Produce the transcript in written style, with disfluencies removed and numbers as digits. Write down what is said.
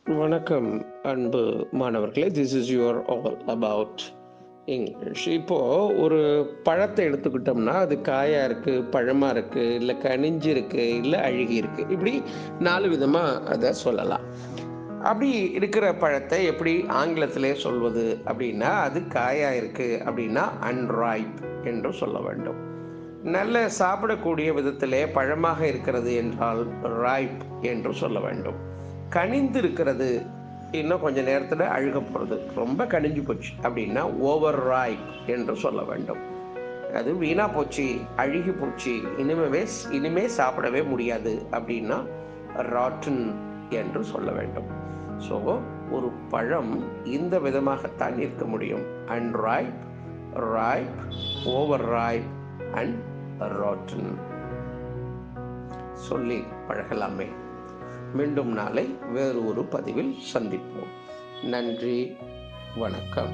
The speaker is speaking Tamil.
வணக்கம் அன்பு மாணவர்களே. This is your all about English. இப்போ ஒரு பழத்தை எடுத்துக்கிட்டோம்னா அது காயா இருக்கு, பழமா இருக்கு, இல்லை கனிஞ்சு இருக்கு, இல்லை அழுகி இருக்கு. இப்படி 4 விதமா அதை சொல்லலாம். அப்படி இருக்கிற பழத்தை எப்படி ஆங்கிலத்திலே சொல்வது அப்படின்னா, அது காயா இருக்கு அப்படின்னா அன்ரைப் என்று சொல்ல வேண்டும். நல்ல சாப்பிடக்கூடிய விதத்திலே பழமாக இருக்கிறது என்றால் ரைப் என்று சொல்ல வேண்டும். கனிந்து இருக்கிறது, இன்னும் கொஞ்ச நேரத்தில் அழுக போகிறது, ரொம்ப கனிஞ்சு போச்சு அப்படின்னா ஓவர் ரைப் என்று சொல்ல வேண்டும். அது வீணா போச்சு, அழுகி போச்சு, இனிமே சாப்பிடவே முடியாது அப்படின்னா ராட்டன் என்று சொல்ல வேண்டும். ஸோ ஒரு பழம் இந்த விதமாகத்தான் இருக்க முடியும்: unripe, ripe, over ripe and rotten. சொல்லி பழகலாமே. மீண்டும் நாளை வேறு ஒரு பதிவில் சந்திப்போம். நன்றி, வணக்கம்.